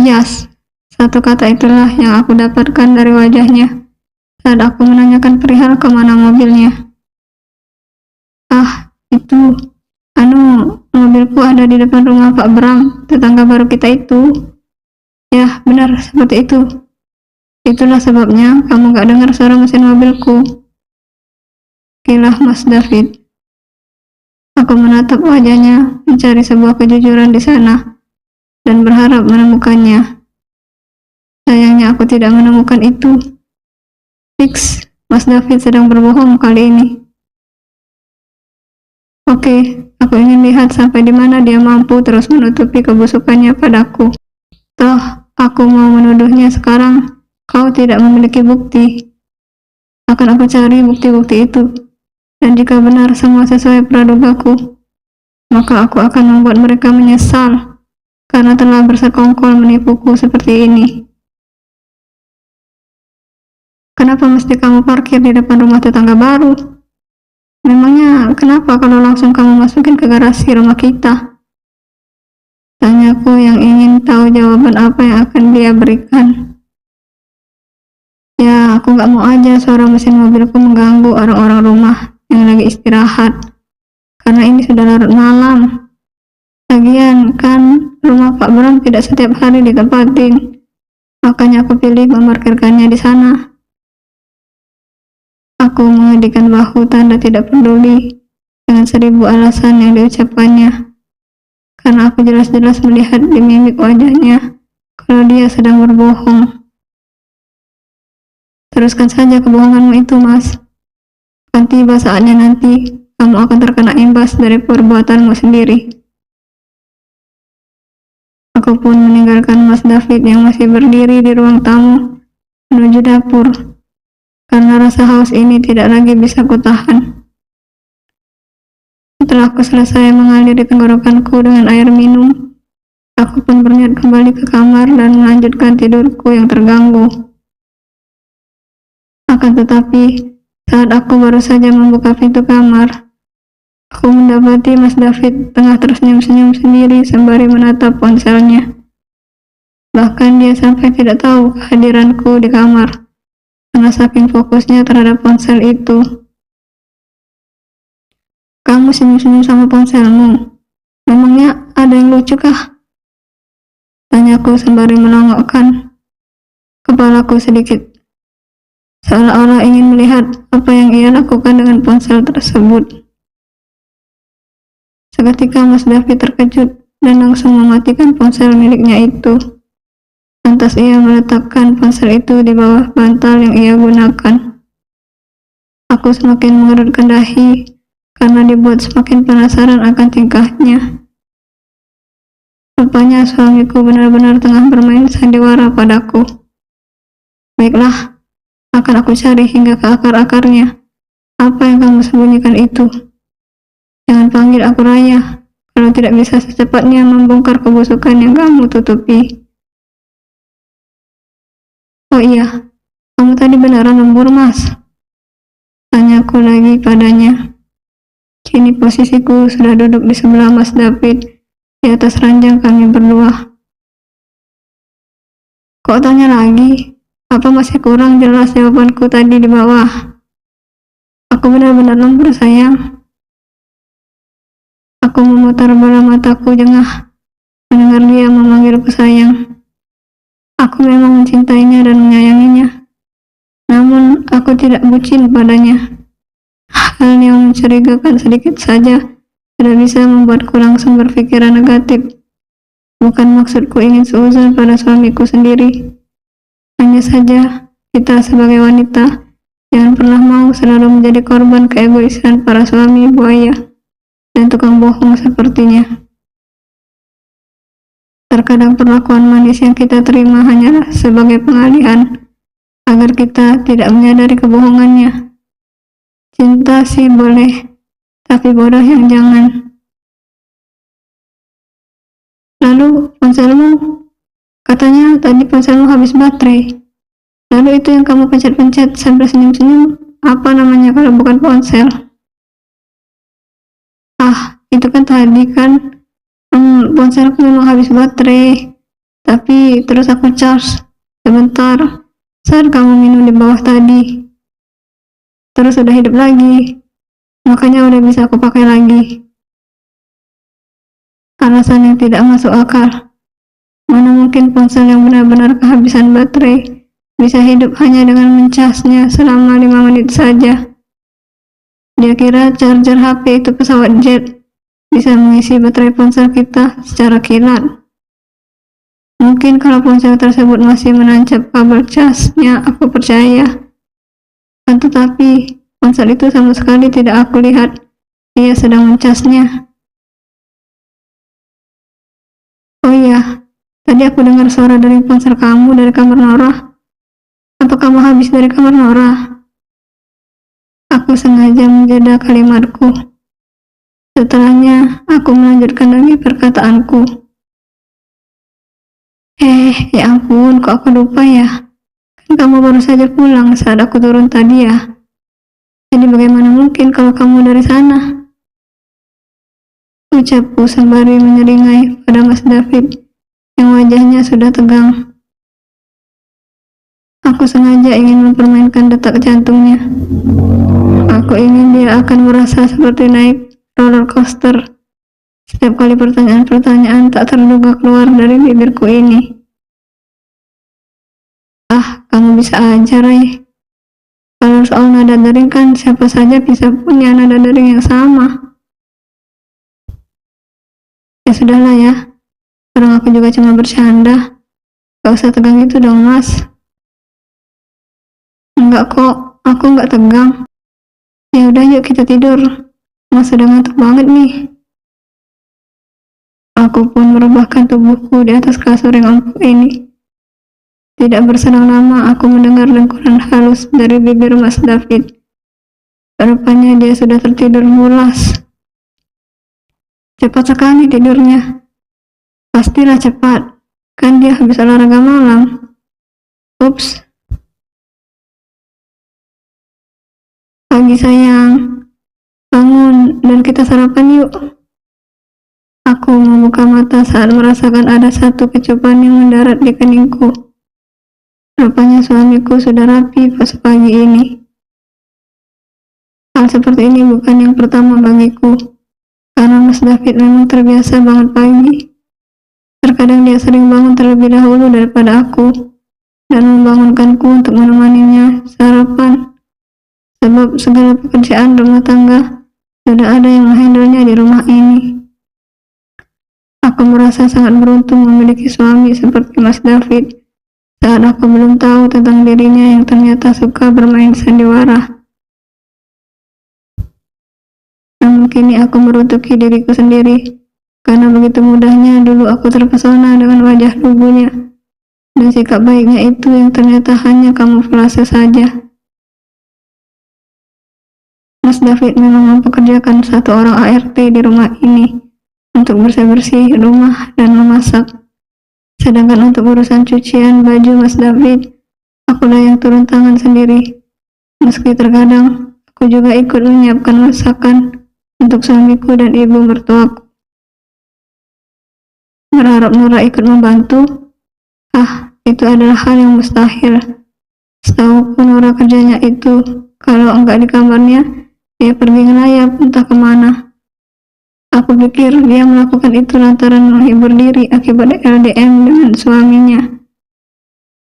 Yes, satu kata itulah yang aku dapatkan dari wajahnya saat aku menanyakan perihal kemana mobilnya. Ah, itu, mobilku ada di depan rumah Pak Bram, tetangga baru kita itu. Ya, benar, seperti itu. Itulah sebabnya kamu gak dengar suara mesin mobilku. Kilah Mas David. Aku menatap wajahnya, mencari sebuah kejujuran di sana, dan berharap menemukannya. Sayangnya aku tidak menemukan itu. Fix, Mas David sedang berbohong kali ini. Oke, aku ingin lihat sampai di mana dia mampu terus menutupi kebusukannya padaku. Toh, aku mau menuduhnya sekarang. Kau tidak memiliki bukti. Akan aku cari bukti-bukti itu. Dan jika benar semua sesuai pradugaku, maka aku akan membuat mereka menyesal karena telah bersekongkol menipuku seperti ini. Kenapa mesti kamu parkir di depan rumah tetangga baru? Memangnya kenapa kalau langsung kamu masukin ke garasi rumah kita? Tanyaku yang ingin tahu jawaban apa yang akan dia berikan. Ya, aku gak mau aja suara mesin mobilku mengganggu orang-orang rumah yang lagi istirahat. Karena ini sudah larut malam. Lagian kan rumah Pak Bram tidak setiap hari ditempatin. Makanya aku pilih memarkirkannya di sana. Aku mengedikan bahu tanda tidak peduli dengan 1000 alasan yang diucapkannya. Karena aku jelas-jelas melihat di mimik wajahnya kalau dia sedang berbohong. Teruskan saja kebohonganmu itu, Mas. Akan tiba saatnya nanti kamu akan terkena imbas dari perbuatanmu sendiri. Aku pun meninggalkan Mas David yang masih berdiri di ruang tamu menuju dapur. Karena rasa haus ini tidak lagi bisa kutahan. Setelah aku selesai mengaliri tenggorokanku dengan air minum, aku pun berniat kembali ke kamar dan melanjutkan tidurku yang terganggu. Akan tetapi, saat aku baru saja membuka pintu kamar, aku mendapati Mas David tengah tersenyum-senyum sendiri sembari menatap ponselnya. Bahkan dia sampai tidak tahu kehadiranku di kamar, karena saking fokusnya terhadap ponsel itu. Kamu senyum-senyum sama ponselmu? Memangnya ada yang lucu kah? Tanyaku sembari menongokkan kepalaku sedikit, seolah-olah ingin melihat apa yang ia lakukan dengan ponsel tersebut. Seketika Mas David terkejut dan langsung mematikan ponsel miliknya itu. Lantas ia meletakkan ponsel itu di bawah bantal yang ia gunakan. Aku semakin mengerutkan dahi karena dibuat semakin penasaran akan tingkahnya. Rupanya suamiku benar-benar tengah bermain sandiwara padaku. Baiklah, akan aku cari hingga ke akar-akarnya. Apa yang kamu sembunyikan itu? Jangan panggil aku Raya, kalau tidak bisa secepatnya membongkar kebusukan yang kamu tutupi. Oh iya, kamu tadi beneran lembur, Mas? Tanyaku lagi padanya. Kini posisiku sudah duduk di sebelah Mas David, di atas ranjang kami berdua. Kok tanya lagi? Apa masih kurang jelas jawabanku tadi di bawah? Aku benar-benar lembur, sayang. Aku memutar bola mataku jengah mendengar dia memanggilku sayang. Aku memang mencintainya dan menyayanginya. Namun aku tidak bucin padanya. Hal yang mencurigakan sedikit saja tidak bisa membuatku langsung berpikiran negatif. Bukan maksudku ingin seuzon pada suamiku sendiri. Hanya saja kita sebagai wanita jangan pernah mau selalu menjadi korban keegoisan para suami buaya dan tukang bohong sepertinya. Terkadang perlakuan manis yang kita terima hanyalah sebagai pengalihan agar kita tidak menyadari kebohongannya. Cinta sih boleh, tapi bodoh yang jangan. Lalu ponselmu, katanya tadi ponselmu habis baterai. Lalu itu yang kamu pencet-pencet sambil senyum-senyum, apa namanya kalau bukan ponsel? Ah, itu kan tadi kan ponselku memang habis baterai. Tapi terus aku charge sebentar saat kamu minum di bawah tadi. Terus udah hidup lagi. Makanya udah bisa aku pakai lagi. Alasan yang tidak masuk akal. Mana mungkin ponsel yang benar-benar kehabisan baterai bisa hidup hanya dengan mencasnya selama 5 menit saja. Dia kira charger HP itu pesawat jet, bisa mengisi baterai ponsel kita secara kilat. Mungkin kalau ponsel tersebut masih menancap kabel casnya, aku percaya. Kan tetapi, ponsel itu sama sekali tidak aku lihat. Ia sedang mencasnya. Oh iya, tadi aku dengar suara dari ponsel kamu dari kamar Nora. Apa kamu habis dari kamar Nora? Aku sengaja menjeda kalimatku. Setelahnya, aku melanjutkan lagi perkataanku. Ya ampun, kok aku lupa ya? Kan kamu baru saja pulang saat aku turun tadi ya. Jadi bagaimana mungkin kalau kamu dari sana? Ucapku sembari menyeringai pada Mas David yang wajahnya sudah tegang. Aku sengaja ingin mempermainkan detak jantungnya. Aku ingin dia akan merasa seperti naik roller coaster setiap kali pertanyaan-pertanyaan tak terduga keluar dari bibirku ini. Kamu bisa aja, Ray. Kalau soal nada dering kan siapa saja bisa punya nada dering yang sama. Ya sudahlah ya, orang aku juga cuma bercanda. Gak usah tegang itu dong, Mas. Enggak kok, aku enggak tegang. Ya udah yuk kita tidur. Mas sudah ngantuk banget nih. Aku pun merebahkan tubuhku di atas kasur yang empuk ini. Tidak berselang lama aku mendengar dengkuran halus dari bibir Mas David. Rupanya dia sudah tertidur pulas. Cepat sekali tidurnya. Pastilah cepat, kan dia habis olahraga malam. Ups. Pagi sayang, bangun dan kita sarapan yuk. Aku membuka mata saat merasakan ada satu kecupan yang mendarat di keningku. Rupanya suamiku sudah rapi pas pagi ini. Hal seperti ini bukan yang pertama bagiku, karena Mas David memang terbiasa banget pagi. Terkadang dia sering bangun terlebih dahulu daripada aku, dan membangunkanku untuk menemaninya sarapan. Sebab segala pekerjaan rumah tangga sudah ada yang menghandlenya di rumah ini. Aku merasa sangat beruntung memiliki suami seperti Mas David, saat aku belum tahu tentang dirinya yang ternyata suka bermain sandiwara. Namun kini aku merutuki diriku sendiri, karena begitu mudahnya dulu aku terpesona dengan wajah lugunya, dan sikap baiknya itu yang ternyata hanya kamuflase saja. Mas David memang mempekerjakan satu orang ART di rumah ini untuk bersih-bersih rumah dan memasak. Sedangkan untuk urusan cucian baju Mas David, akulah yang turun tangan sendiri. Meski terkadang aku juga ikut menyiapkan masakan untuk suamiku dan ibu mertuaku. Berharap Nora ikut membantu? Itu adalah hal yang mustahil. Setahuku Nora kerjanya itu, kalau enggak di kamarnya, dia pergi ngelayap entah kemana. Aku pikir dia melakukan itu lantaran menghibur diri akibat LDM dengan suaminya.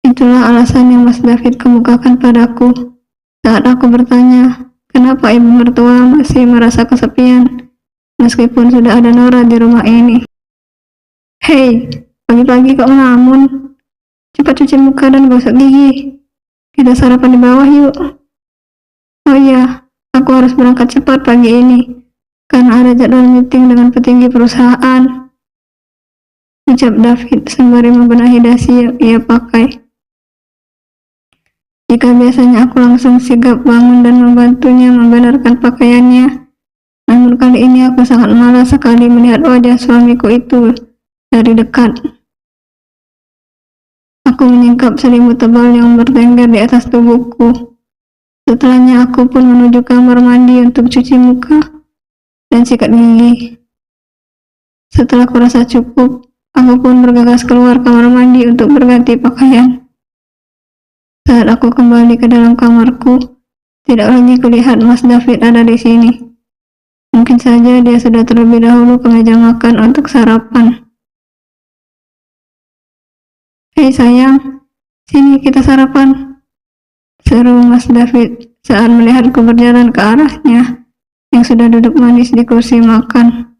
Itulah alasan yang Mas David kemukakan padaku saat aku bertanya, kenapa ibu mertua masih merasa kesepian meskipun sudah ada Nora di rumah ini. Hei, pagi-pagi kok ngelamun? Cepat cuci muka dan gosok gigi. Kita sarapan di bawah yuk. Oh iya, aku harus berangkat cepat pagi ini karena ada jadwal meeting dengan petinggi perusahaan, ucap David sembari membenahi dasi yang ia pakai. Jika biasanya aku langsung sigap bangun dan membantunya membenarkan pakaiannya, namun kali ini aku sangat malas sekali melihat wajah suamiku itu dari dekat. Aku menyingkap selimut tebal yang bertengger di atas tubuhku. Setelahnya aku pun menuju kamar mandi untuk cuci muka dan sikat gigi. Setelah kurasa cukup, Aku pun bergegas keluar kamar mandi untuk berganti pakaian. Saat aku kembali ke dalam kamarku, tidak lagi kulihat Mas David ada di sini. Mungkin saja dia sudah terlebih dahulu ke meja makan untuk sarapan. Hei sayang, sini kita sarapan, seru Mas David saat melihatku berjalan ke arahnya yang sudah duduk manis di kursi makan.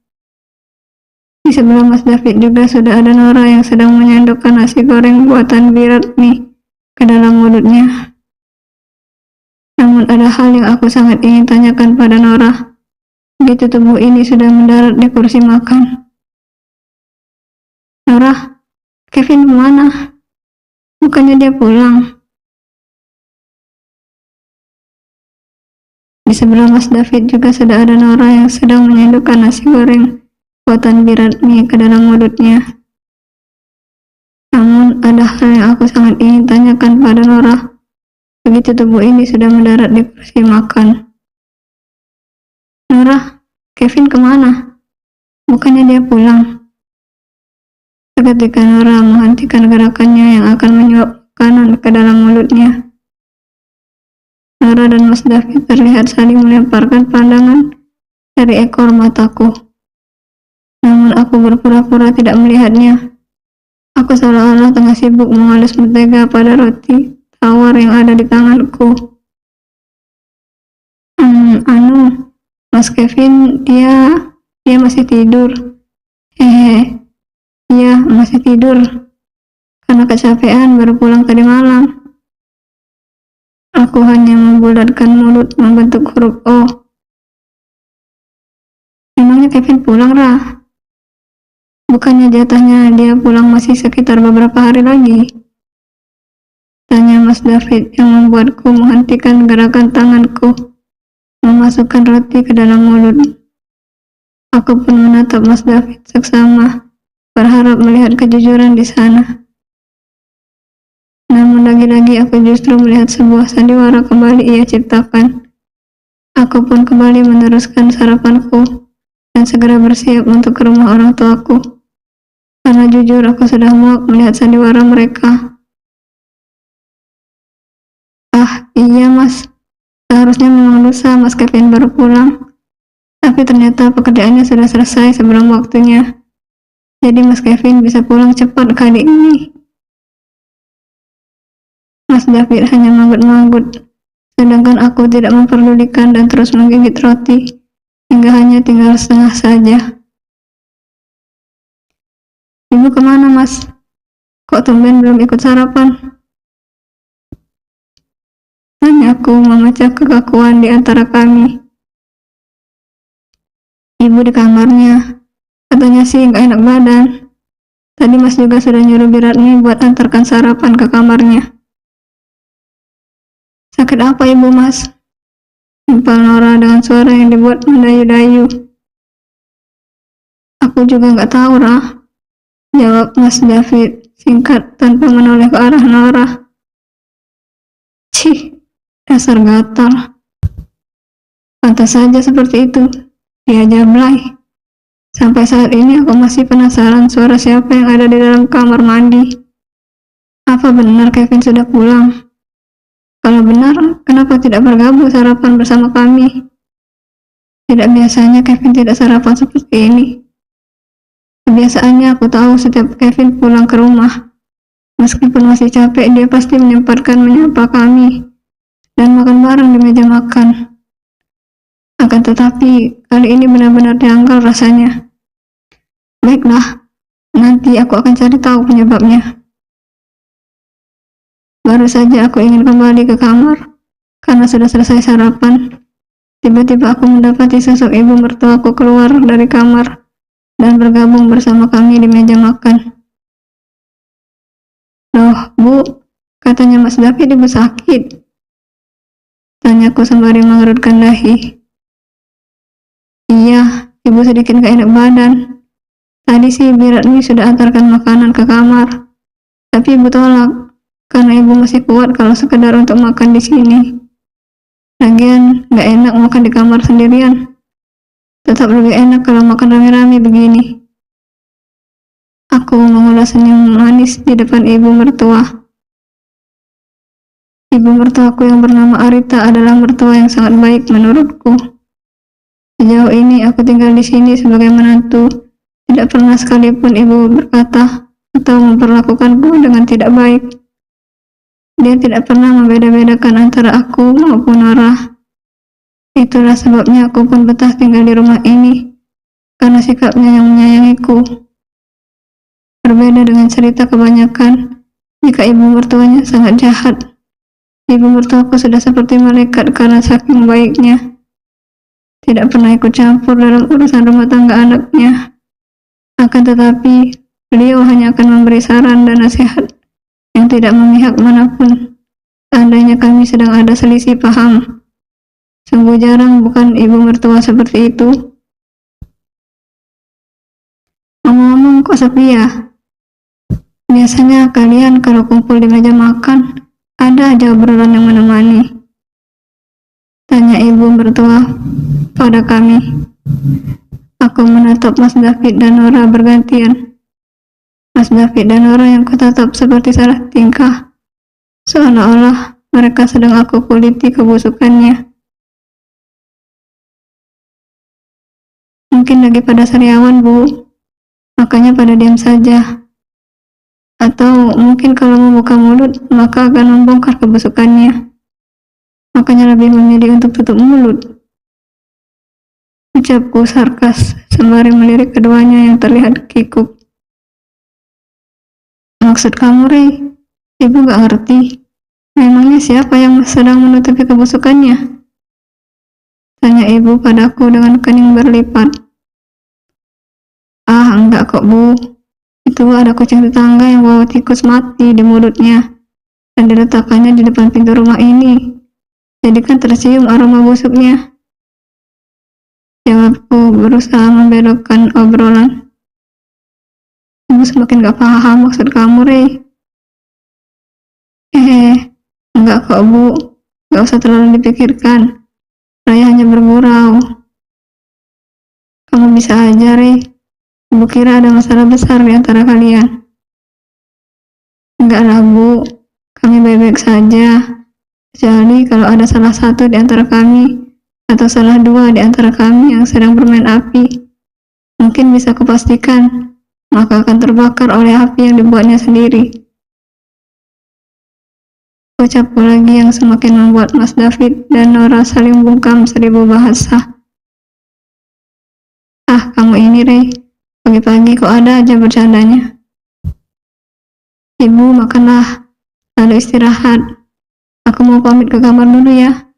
Di sebelah Mas David juga sudah ada Nora yang sedang menyendokkan nasi goreng buatan Biratmi ke dalam mulutnya. Namun ada hal yang aku sangat ingin tanyakan pada Nora. Begitu tubuh ini sudah mendarat di kursi makan. Nora, Kevin kemana? Bukannya dia pulang? Di sebelah Mas David juga sudah ada Nora yang sedang menyendokkan nasi goreng buatan Biratmi ke dalam mulutnya. Namun ada hal yang aku sangat ingin tanyakan pada Nora. Begitu tubuh ini sudah mendarat di kursi makan. Nora, Kevin kemana? Bukannya dia pulang? Seketika Nora menghentikan gerakannya yang akan menyuap makanan ke dalam mulutnya. Nora dan Mas David terlihat saling melemparkan pandangan dari ekor mataku. Namun aku berpura-pura tidak melihatnya. Aku seolah-olah tengah sibuk mengelus mentega pada roti tawar yang ada di tanganku. Mas Kevin, dia masih tidur. Iya, masih tidur. Karena kecapean baru pulang tadi malam. Aku hanya membulatkan mulut membentuk huruf O. Memangnya Kevin pulang, Ra? Bukannya jatahnya dia pulang masih sekitar beberapa hari lagi? Tanya Mas David yang membuatku menghentikan gerakan tanganku memasukkan roti ke dalam mulut. Aku pun menatap Mas David seksama, berharap melihat kejujuran di sana. Namun lagi-lagi aku justru melihat sebuah sandiwara kembali ia ciptakan. Aku pun kembali meneruskan sarapanku dan segera bersiap untuk ke rumah orang tuaku. Karena jujur aku sudah muak melihat sandiwara mereka. Ah, iya Mas. Seharusnya memang lusa Mas Kevin baru pulang. Tapi ternyata pekerjaannya sudah selesai sebelum waktunya. Jadi Mas Kevin bisa pulang cepat kali ini. Mas David hanya manggut-manggut, sedangkan aku tidak memperdulikan dan terus menggigit roti, hingga hanya tinggal setengah saja. Ibu kemana Mas? Kok tumben belum ikut sarapan? Tanyaku memecah kekakuan di antara kami. Ibu di kamarnya, katanya sih nggak enak badan. Tadi Mas juga sudah nyuruh Biratmi buat antarkan sarapan ke kamarnya. Sakit apa ibu Mas? Impal Nora dengan suara yang dibuat mendayu-dayu. Aku juga nggak tahu, Rah. Jawab Mas David singkat tanpa menoleh ke arah Nora. Cih, dasar gatal. Pantas saja seperti itu. Dia jablay. Sampai saat ini aku masih penasaran suara siapa yang ada di dalam kamar mandi. Apa benar Kevin sudah pulang? Kalau benar, kenapa tidak bergabung sarapan bersama kami? Tidak biasanya Kevin tidak sarapan seperti ini. Kebiasaannya aku tahu setiap Kevin pulang ke rumah, meskipun masih capek, dia pasti menyempatkan menyapa kami dan makan bareng di meja makan. Akan tetapi, kali ini benar-benar janggal rasanya. Baiklah, nanti aku akan cari tahu penyebabnya. Baru saja aku ingin kembali ke kamar, karena sudah selesai sarapan. Tiba-tiba aku mendapati sosok ibu mertuaku keluar dari kamar dan bergabung bersama kami di meja makan. Loh, Bu, katanya Mas David ibu sakit. Tanyaku sembari mengerutkan dahi. Iya, ibu sedikit gak enak badan. Tadi sih Biratmi sudah antarkan makanan ke kamar, tapi ibu tolak karena ibu masih kuat kalau sekedar untuk makan di sini. Lagian gak enak makan di kamar sendirian. Tetap lebih enak kalau makan rame-rame begini. Aku mengulas senyum manis di depan ibu mertua. Ibu mertuaku yang bernama Arita adalah mertua yang sangat baik menurutku. Sejauh ini aku tinggal di sini sebagai menantu. Tidak pernah sekalipun ibu berkata atau memperlakukanku dengan tidak baik. Dia tidak pernah membeda-bedakan antara aku maupun Nora. Itulah sebabnya aku pun betah tinggal di rumah ini, karena sikapnya yang menyayangiku. Berbeda dengan cerita kebanyakan, jika ibu mertuanya sangat jahat. Ibu mertuaku sudah seperti malaikat karena saking baiknya. Tidak pernah ikut campur dalam urusan rumah tangga anaknya. Akan tetapi, beliau hanya akan memberi saran dan nasihat yang tidak memihak manapun. Seandainya kami sedang ada selisih paham. Sungguh jarang bukan ibu mertua seperti itu. Ngomong-ngomong, kok sepi ya? Biasanya kalian kalau kumpul di meja makan, ada aja obrolan yang menemani. Tanya ibu mertua pada kami. Aku menatap Mas David dan Nora bergantian. Mas David dan Nora yang kutatap seperti salah tingkah, seolah-olah mereka sedang aku kuliti kebusukannya. Mungkin lagi pada sariawan, Bu, makanya pada diam saja. Atau mungkin kalau membuka mulut, maka akan membongkar kebusukannya. Makanya lebih memilih untuk tutup mulut. Ucapku sarkas, sembari melirik keduanya yang terlihat kikuk. Maksud kamu, Rey? Ibu gak ngerti. Memangnya siapa yang sedang menutupi kebusukannya? Tanya ibu padaku dengan kening berlipat. Ah, enggak kok, Bu. Itu ada kucing tetangga yang bawa tikus mati di mulutnya dan diletakkannya di depan pintu rumah ini. Jadi kan tercium aroma busuknya. Jawabku berusaha membelokkan obrolan. Ibu semakin gak paham maksud kamu, Rey. Enggak kok, Bu. Gak usah terlalu dipikirkan. Raya hanya bergurau. Kamu bisa aja, Rey. Ibu kira ada masalah besar di antara kalian. Enggak lah, Bu. Kami baik-baik saja. Kecuali kalau ada salah satu di antara kami, atau salah dua di antara kami yang sedang bermain api. Mungkin bisa kupastikan, maka akan terbakar oleh api yang dibuatnya sendiri. Ucapku lagi yang semakin membuat Mas David dan Nora saling bungkam seribu bahasa. Ah, kamu ini, Rey. Pagi-pagi kok ada aja bercandanya. Ibu, makanlah, lalu istirahat. Aku mau pamit ke kamar dulu ya.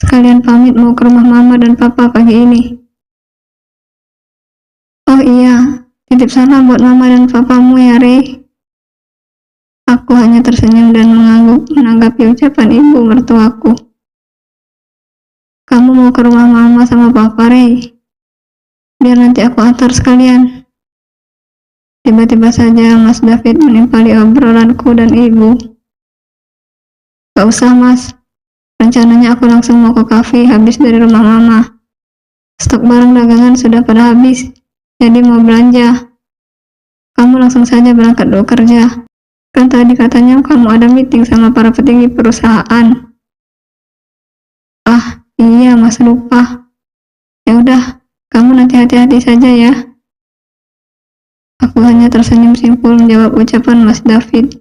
Sekalian pamit mau ke rumah mama dan papa pagi ini. Oh iya, titip salam buat mama dan papamu ya, Rey. Aku hanya tersenyum dan mengangguk menanggapi ucapan ibu mertuaku. Kamu mau ke rumah mama sama papa, Rey? Biar nanti aku antar sekalian. Tiba-tiba saja Mas David menimpali obrolanku dan ibu. Gak usah, Mas. Rencananya aku langsung mau ke kafe habis dari rumah mama. Stok barang dagangan sudah pada habis, jadi mau belanja. Kamu langsung saja berangkat dulu kerja. Kan tadi katanya kamu ada meeting sama para petinggi perusahaan. Ah, iya, Mas, lupa. Ya udah, kamu nanti hati-hati saja ya. Aku hanya tersenyum simpul menjawab ucapan Mas David.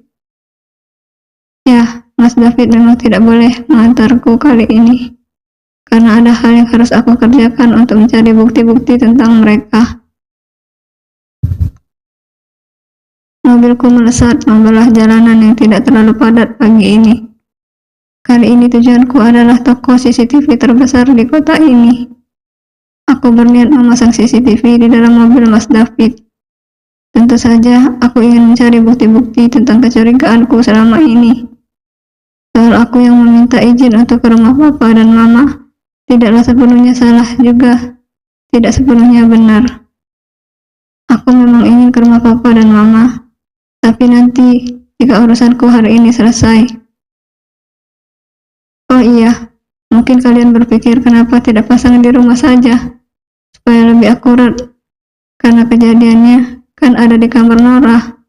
Ya, Mas David memang tidak boleh mengantarku kali ini, karena ada hal yang harus aku kerjakan untuk mencari bukti-bukti tentang mereka. Mobilku melesat membelah jalanan yang tidak terlalu padat pagi ini. Kali ini tujuanku adalah toko CCTV terbesar di kota ini. Aku berniat memasang CCTV di dalam mobil Mas David. Tentu saja aku ingin mencari bukti-bukti tentang kecurigaanku selama ini. Soal aku yang meminta izin untuk ke rumah papa dan mama tidaklah sepenuhnya salah juga tidak sepenuhnya benar. Aku memang ingin ke rumah papa dan mama, tapi nanti jika urusanku hari ini selesai. Oh iya, mungkin kalian berpikir kenapa tidak pasang di rumah saja supaya lebih akurat. Karena kejadiannya kan ada di kamar Nora.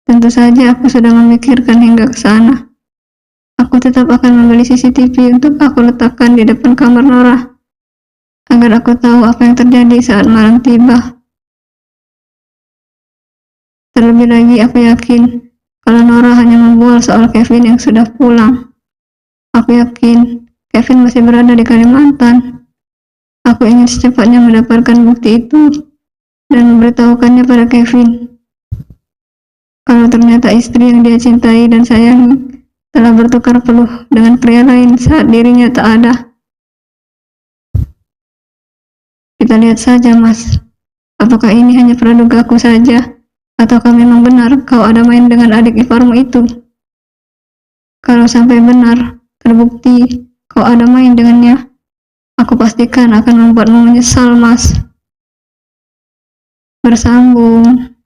Tentu saja aku sudah memikirkan hingga ke sana. Aku tetap akan membeli CCTV untuk aku letakkan di depan kamar Nora, agar aku tahu apa yang terjadi saat malam tiba. Terlebih lagi aku yakin kalau Nora hanya membual soal Kevin yang sudah pulang. Aku yakin Kevin masih berada di Kalimantan. Aku ingin secepatnya mendapatkan bukti itu dan memberitahukannya pada Kevin. Kalau ternyata istri yang dia cintai dan sayangi telah bertukar peluh dengan pria lain saat dirinya tak ada. Kita lihat saja, Mas. Apakah ini hanya pradugaku saja, ataukah memang benar kau ada main dengan adik iparmu itu? Kalau sampai benar, terbukti kau ada main dengannya, aku pastikan akan membuatmu menyesal, Mas. Bersambung.